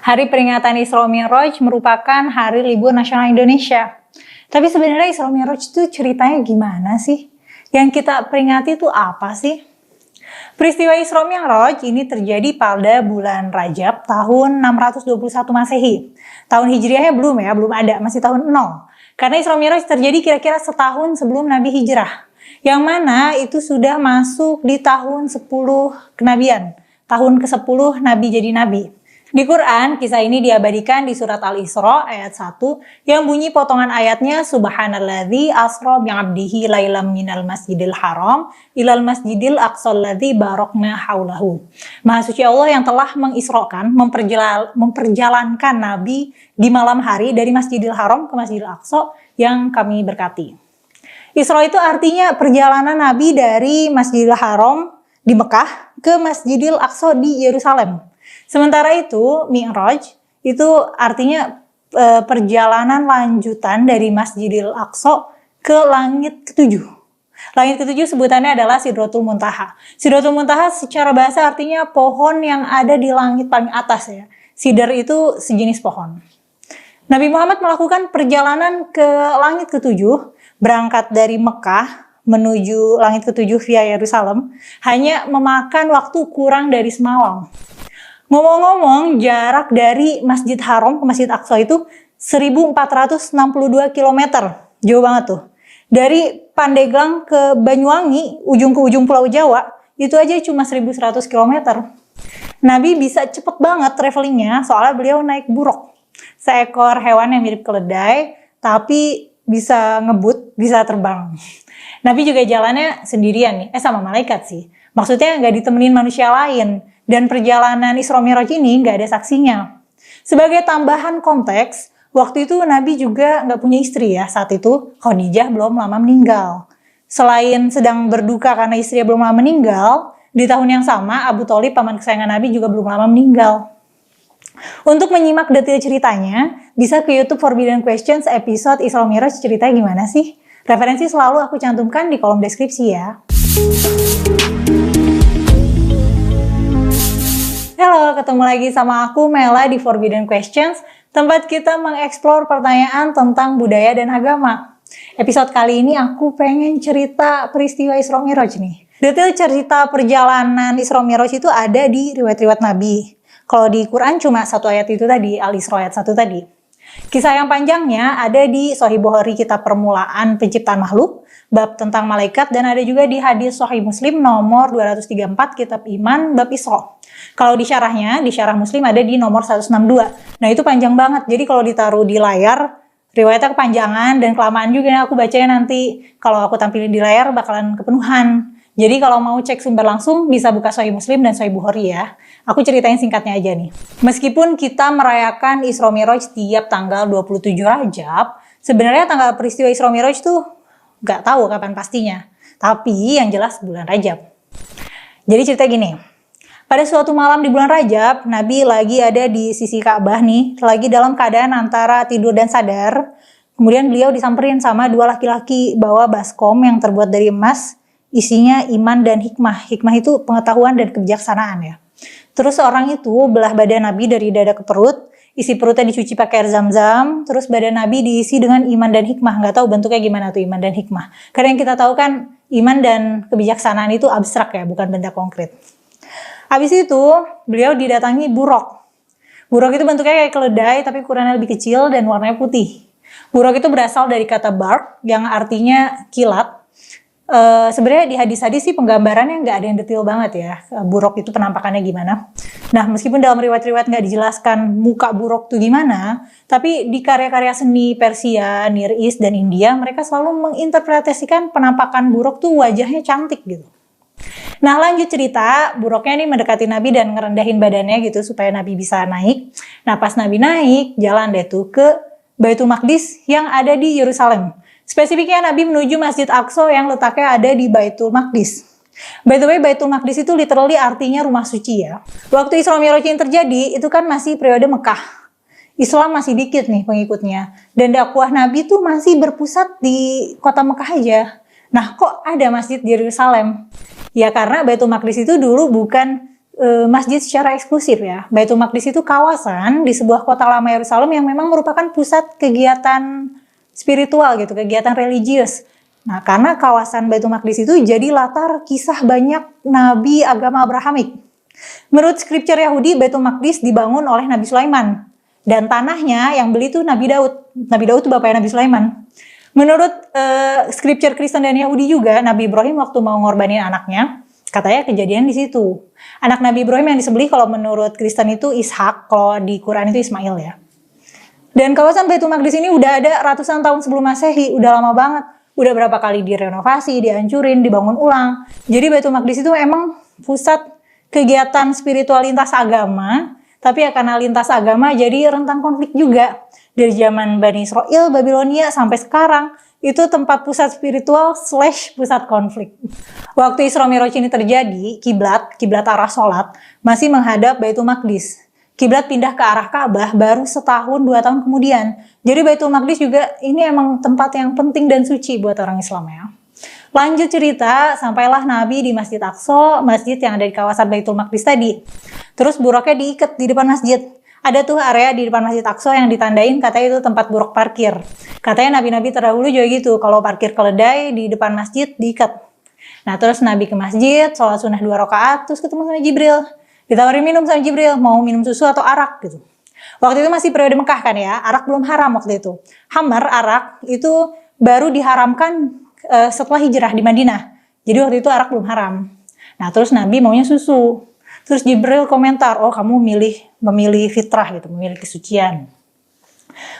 Hari peringatan Isra Mi'raj merupakan hari libur nasional Indonesia. Tapi sebenarnya Isra Mi'raj itu ceritanya gimana sih? Yang kita peringati itu apa sih? Peristiwa Isra Mi'raj ini terjadi pada bulan Rajab tahun 621 Masehi. Tahun Hijriahnya belum ada, masih tahun 0. Karena Isra Mi'raj terjadi kira-kira setahun sebelum Nabi hijrah. Yang mana itu sudah masuk di tahun 10 kenabian. Tahun ke-10 Nabi jadi Nabi. Di Quran, kisah ini diabadikan di surat Al-Isra ayat 1 yang bunyi potongan ayatnya Subhanalladzi asra bi'abdihi lailam minal masjidil haram ilal masjidil aqsal ladzi barakna haulahu. Maha suci Allah yang telah mengisrokan, memperjalankan Nabi di malam hari dari Masjidil Haram ke Masjidil Aqsa yang kami berkati. Isra itu artinya perjalanan Nabi dari Masjidil Haram di Mekah ke Masjidil Aqsa di Yerusalem. Sementara itu, Mi'raj itu artinya perjalanan lanjutan dari Masjidil Aqsa ke langit ketujuh. Langit ketujuh sebutannya adalah Sidratul Muntaha. Sidratul Muntaha secara bahasa artinya pohon yang ada di langit paling atas ya. Sidr itu sejenis pohon. Nabi Muhammad melakukan perjalanan ke langit ketujuh, berangkat dari Mekah menuju langit ketujuh via Yerusalem, hanya memakan waktu kurang dari semalam. Ngomong-ngomong, jarak dari Masjid Haram ke Masjid Aqsa itu 1462 km. Jauh banget tuh. Dari Pandeglang ke Banyuwangi, ujung ke ujung Pulau Jawa, itu aja cuma 1100 km. Nabi bisa cepet banget travelingnya, soalnya beliau naik buruk. Seekor hewan yang mirip keledai, tapi bisa ngebut, bisa terbang. Nabi juga jalannya sendirian nih, sama malaikat sih. Maksudnya nggak ditemenin manusia lain. Dan perjalanan Isra Mi'raj ini nggak ada saksinya. Sebagai tambahan konteks, waktu itu Nabi juga nggak punya istri ya saat itu. Khadijah belum lama meninggal. Selain sedang berduka karena istrinya belum lama meninggal, di tahun yang sama Abu Thalib, paman kesayangan Nabi, juga belum lama meninggal. Untuk menyimak detail ceritanya, bisa ke YouTube Forbidden Questions episode Isra Mi'raj ceritanya gimana sih? Referensi selalu aku cantumkan di kolom deskripsi ya. Halo, ketemu lagi sama aku Mela di Forbidden Questions, tempat kita mengeksplor pertanyaan tentang budaya dan agama. Episode kali ini aku pengen cerita peristiwa Isra Mi'raj nih. Detail cerita perjalanan Isra Mi'raj itu ada di riwayat-riwayat Nabi. Kalau di Quran cuma satu ayat itu tadi, Al-Isra ayat 1 tadi. Kisah yang panjangnya ada di Sahih Bukhari kitab permulaan penciptaan makhluk, bab tentang malaikat, dan ada juga di hadis Sahih Muslim nomor 234 kitab iman bab Isra. Kalau di syarah Muslim ada di nomor 162. Nah itu panjang banget, jadi kalau ditaruh di layar, riwayatnya kepanjangan dan kelamaan juga aku bacanya nanti. Kalau aku tampilin di layar bakalan kepenuhan. Jadi kalau mau cek sumber langsung bisa buka Sahih Muslim dan Sahih Bukhari ya. Aku ceritain singkatnya aja nih. Meskipun kita merayakan Isra Mi'raj tiap tanggal 27 Rajab, sebenarnya tanggal peristiwa Isra Mi'raj tuh nggak tahu kapan pastinya. Tapi yang jelas bulan Rajab. Jadi cerita gini. Pada suatu malam di bulan Rajab, Nabi lagi ada di sisi Ka'bah nih, lagi dalam keadaan antara tidur dan sadar. Kemudian beliau disamperin sama dua laki-laki bawa baskom yang terbuat dari emas, isinya iman dan hikmah. Hikmah itu pengetahuan dan kebijaksanaan ya. Terus orang itu belah badan Nabi dari dada ke perut, isi perutnya dicuci pakai air zam-zam, terus badan Nabi diisi dengan iman dan hikmah. Nggak tahu bentuknya gimana tuh iman dan hikmah. Karena yang kita tahu kan iman dan kebijaksanaan itu abstrak ya, bukan benda konkret. Habis itu beliau didatangi buruk. Buruk itu bentuknya kayak keledai tapi ukurannya lebih kecil dan warnanya putih. Buruk itu berasal dari kata bark yang artinya kilat. Sebenarnya di hadis-hadis sih penggambarannya nggak ada yang detail banget ya. Buruk itu penampakannya gimana. Nah meskipun dalam riwayat-riwayat nggak dijelaskan muka buruk itu gimana, tapi di karya-karya seni Persia, Near East, dan India mereka selalu menginterpretasikan penampakan buruk tuh wajahnya cantik gitu. Nah lanjut cerita, buruknya nih mendekati Nabi dan ngerendahin badannya gitu supaya Nabi bisa naik. Nah pas Nabi naik, jalan deh tuh ke Baitul Maqdis yang ada di Yerusalem. Spesifiknya Nabi menuju Masjid Aqsa yang letaknya ada di Baitul Maqdis. By the way, Baitul Maqdis itu literally artinya rumah suci ya. Waktu Isra Mi'raj yang terjadi, itu kan masih periode Mekah. Islam masih dikit nih pengikutnya. Dan dakwah Nabi tuh masih berpusat di kota Mekah aja. Nah kok ada masjid di Yerusalem? Ya karena Baitul Maqdis itu dulu bukan masjid secara eksklusif ya. Baitul Maqdis itu kawasan di sebuah kota lama Yerusalem yang memang merupakan pusat kegiatan spiritual gitu, kegiatan religius. Nah, karena kawasan Baitul Maqdis itu jadi latar kisah banyak nabi agama Abrahamik. Menurut scripture Yahudi, Baitul Maqdis dibangun oleh Nabi Sulaiman. Dan tanahnya yang beli itu Nabi Daud. Nabi Daud itu bapaknya Nabi Sulaiman. Menurut scripture Kristen dan Yahudi juga, Nabi Ibrahim waktu mau ngorbanin anaknya, katanya kejadian di situ. Anak Nabi Ibrahim yang disembelih kalau menurut Kristen itu Ishak, kalau di Quran itu Ismail ya. Dan kawasan Baitul Maqdis ini udah ada ratusan tahun sebelum Masehi, udah lama banget. Udah berapa kali direnovasi, dihancurin, dibangun ulang. Jadi Baitul Maqdis itu emang pusat kegiatan spiritual lintas agama, tapi ya karena lintas agama jadi rentan konflik juga. Dari zaman Bani Israel, Babilonia sampai sekarang, itu tempat pusat spiritual / pusat konflik. Waktu Isra Mi'raj ini terjadi, kiblat arah sholat, masih menghadap Baitul Maqdis. Kiblat pindah ke arah Ka'bah baru setahun 2 tahun kemudian. Jadi Baitul Maqdis juga ini emang tempat yang penting dan suci buat orang Islam ya. Lanjut cerita, sampailah Nabi di Masjid Aqsa, masjid yang ada di kawasan Baitul Maqdis tadi. Terus buruknya diikat di depan masjid. Ada tuh area di depan Masjid Aqsa yang ditandain katanya itu tempat buruk parkir. Katanya nabi-nabi terdahulu juga gitu, kalau parkir keledai di depan masjid diikat. Nah terus Nabi ke masjid, sholat sunnah 2 rakaat, terus ketemu sama Jibril. Ditawarin minum sama Jibril, mau minum susu atau arak gitu. Waktu itu masih periode Mekah kan ya, arak belum haram waktu itu. Khamar, arak itu baru diharamkan setelah hijrah di Madinah. Jadi waktu itu arak belum haram. Nah terus Nabi maunya susu. Terus Jibril komentar, oh kamu memilih fitrah gitu, memilih kesucian.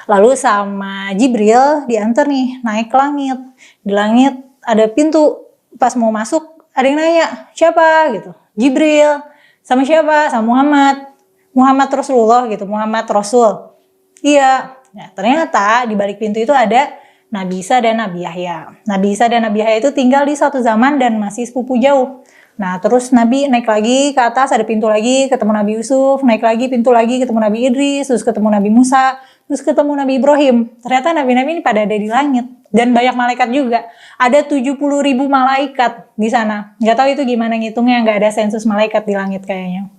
Lalu sama Jibril diantar nih naik ke langit. Di langit ada pintu, pas mau masuk ada yang nanya, siapa gitu? Jibril. Sama siapa? Sama Muhammad. Muhammad Rasulullah gitu, Muhammad Rasul. Iya. Nah, ternyata di balik pintu itu ada Nabi Isa dan Nabi Yahya. Nabi Isa dan Nabi Yahya itu tinggal di satu zaman dan masih sepupu jauh. Nah, terus Nabi naik lagi ke atas, ada pintu lagi, ketemu Nabi Yusuf, naik lagi, pintu lagi, ketemu Nabi Idris, terus ketemu Nabi Musa, terus ketemu Nabi Ibrahim. Ternyata nabi-nabi ini pada ada di langit. Dan banyak malaikat juga. Ada 70.000 malaikat di sana. Nggak tahu itu gimana ngitungnya, nggak ada sensus malaikat di langit kayaknya.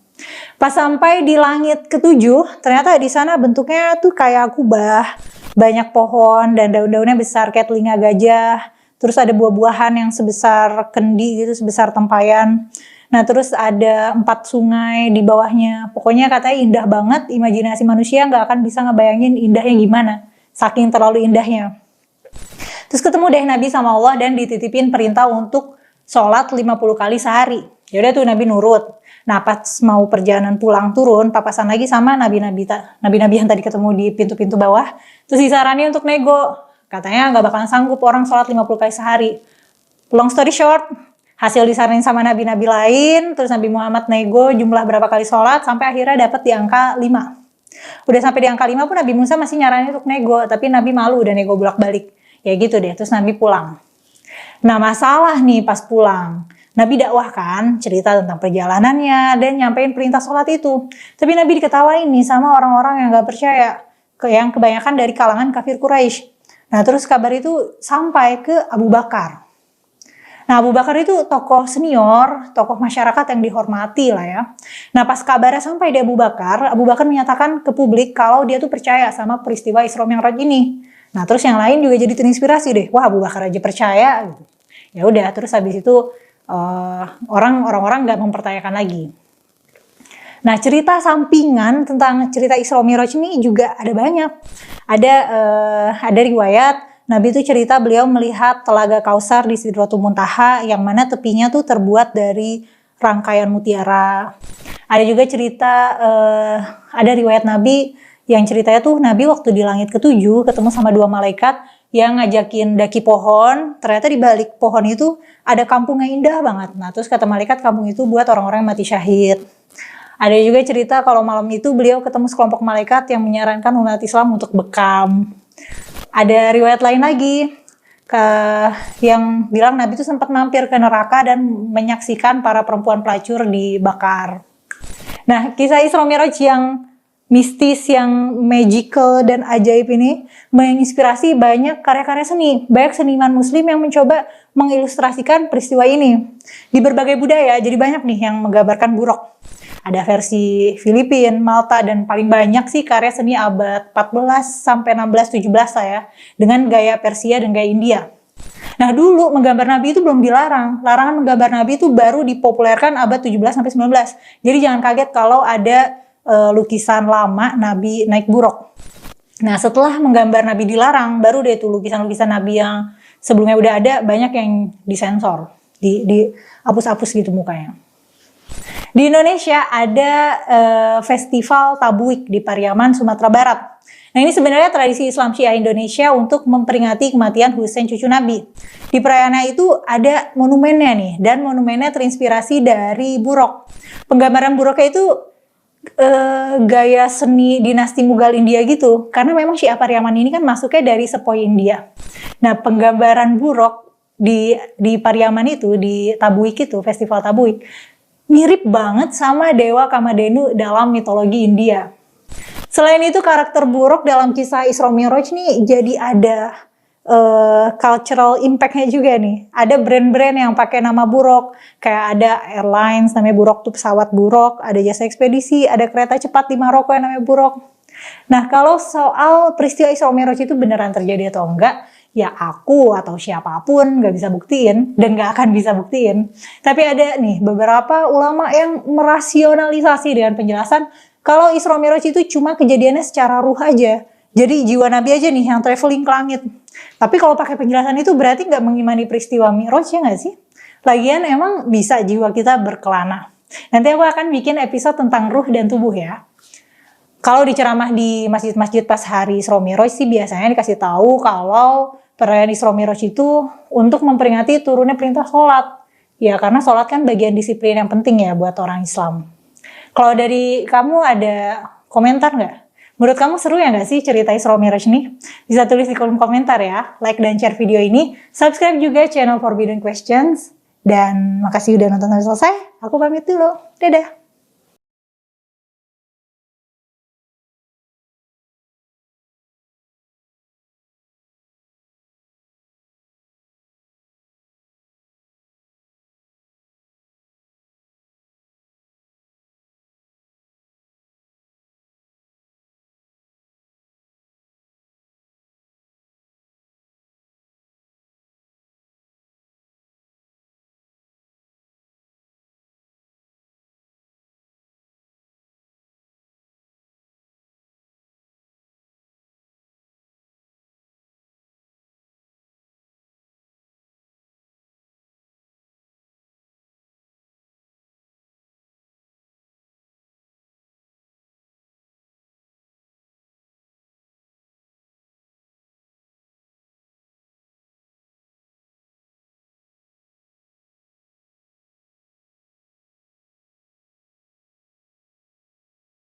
Pas sampai di langit ke-7, ternyata di sana bentuknya tuh kayak kubah. Banyak pohon dan daun-daunnya besar kayak telinga gajah. Terus ada buah-buahan yang sebesar kendi gitu, sebesar tempayan. Nah terus ada 4 sungai di bawahnya. Pokoknya katanya indah banget, imajinasi manusia nggak akan bisa ngebayangin indahnya gimana. Saking terlalu indahnya. Terus ketemu deh Nabi sama Allah dan dititipin perintah untuk sholat 50 kali sehari. Yaudah tuh Nabi nurut. Nah pas mau perjalanan pulang turun, papasan lagi sama nabi-nabi yang tadi ketemu di pintu-pintu bawah. Terus disaranin untuk nego. Katanya nggak bakalan sanggup orang sholat 50 kali sehari. Long story short, hasil disaranin sama nabi-nabi lain, terus Nabi Muhammad nego jumlah berapa kali sholat, sampai akhirnya dapat di angka 5. Udah sampai di angka 5 pun Nabi Musa masih nyaranin untuk nego, tapi Nabi malu udah nego bolak-balik. Ya gitu deh, terus Nabi pulang. Nah masalah nih pas pulang, Nabi dakwah kan, cerita tentang perjalanannya, dan nyampein perintah sholat itu. Tapi Nabi diketawain nih sama orang-orang yang gak percaya, yang kebanyakan dari kalangan kafir Quraisy. Nah terus kabar itu sampai ke Abu Bakar. Nah Abu Bakar itu tokoh senior, tokoh masyarakat yang dihormati lah ya. Nah pas kabarnya sampai di Abu Bakar menyatakan ke publik kalau dia tuh percaya sama peristiwa Isra Mi'raj ini. Nah terus yang lain juga jadi terinspirasi deh, wah Abu Bakar aja percaya gitu. Ya udah terus habis itu orang-orang nggak mempertanyakan lagi. Nah cerita sampingan tentang cerita Isra Mi'raj ini juga ada banyak. Ada riwayat Nabi itu cerita beliau melihat telaga Kausar di Sidratul Muntaha yang mana tepinya tuh terbuat dari rangkaian mutiara. Ada juga cerita ada riwayat Nabi yang ceritanya tuh Nabi waktu di langit ke-7 ketemu sama 2 malaikat yang ngajakin daki pohon. Ternyata di balik pohon itu ada kampung yang indah banget. Nah terus kata malaikat kampung itu buat orang-orang yang mati syahid. Ada juga cerita kalau malam itu beliau ketemu sekelompok malaikat yang menyarankan umat Islam untuk bekam. Ada riwayat lain lagi yang bilang Nabi itu sempat mampir ke neraka dan menyaksikan para perempuan pelacur dibakar. Nah, kisah Isra Mi'raj yang mistis, yang magical dan ajaib ini menginspirasi banyak karya-karya seni. Banyak seniman muslim yang mencoba mengilustrasikan peristiwa ini di berbagai budaya. Jadi banyak nih yang menggambarkan buruk. Ada versi Filipina, Malta, dan paling banyak sih karya seni abad 14 sampai 16, 17 lah ya, dengan gaya Persia dan gaya India. Nah dulu menggambar Nabi itu belum dilarang. Larangan menggambar Nabi itu baru dipopulerkan abad 17 sampai 19. Jadi jangan kaget kalau ada lukisan lama Nabi naik buruk. Nah setelah menggambar Nabi dilarang, baru deh tuh lukisan-lukisan Nabi yang sebelumnya udah ada banyak yang disensor, dihapus-hapus gitu mukanya. Di Indonesia ada festival Tabuik di Pariaman, Sumatera Barat. Nah ini sebenarnya tradisi Islam Syiah Indonesia untuk memperingati kematian Husain cucu Nabi. Di perayaan itu ada monumennya nih, dan monumennya terinspirasi dari buruk. Penggambaran buruknya itu gaya seni dinasti Mughal India gitu, karena memang Syiah Pariaman ini kan masuknya dari sepoi India. Nah penggambaran buruk di Pariaman itu, di Tabuik itu, festival Tabuik, mirip banget sama Dewa Kamadhenu dalam mitologi India. Selain itu karakter buruk dalam kisah Isra Mi'raj nih jadi ada cultural impact-nya juga nih. Ada brand-brand yang pakai nama buruk, kayak ada airlines namanya buruk tuh pesawat buruk, ada jasa ekspedisi, ada kereta cepat di Maroko yang namanya buruk. Nah kalau soal peristiwa Isra Mi'raj itu beneran terjadi atau enggak, ya aku atau siapapun nggak bisa buktiin dan nggak akan bisa buktiin. Tapi ada nih beberapa ulama yang merasionalisasi dengan penjelasan kalau Isra Mi'raj itu cuma kejadiannya secara ruh aja. Jadi jiwa Nabi aja nih yang traveling ke langit. Tapi kalau pakai penjelasan itu berarti nggak mengimani peristiwa Mi'raj ya nggak sih? Lagian emang bisa jiwa kita berkelana. Nanti aku akan bikin episode tentang ruh dan tubuh ya. Kalau diceramah di masjid-masjid pas hari Isra Mi'raj sih biasanya dikasih tahu kalau perayaan Isra Mi'raj itu untuk memperingati turunnya perintah sholat. Ya karena sholat kan bagian disiplin yang penting ya buat orang Islam. Kalau dari kamu ada komentar nggak? Menurut kamu seru ya nggak sih cerita Isra Mi'raj ini? Bisa tulis di kolom komentar ya. Like dan share video ini. Subscribe juga channel Forbidden Questions. Dan makasih udah nonton sampai selesai. Aku pamit dulu. Dadah!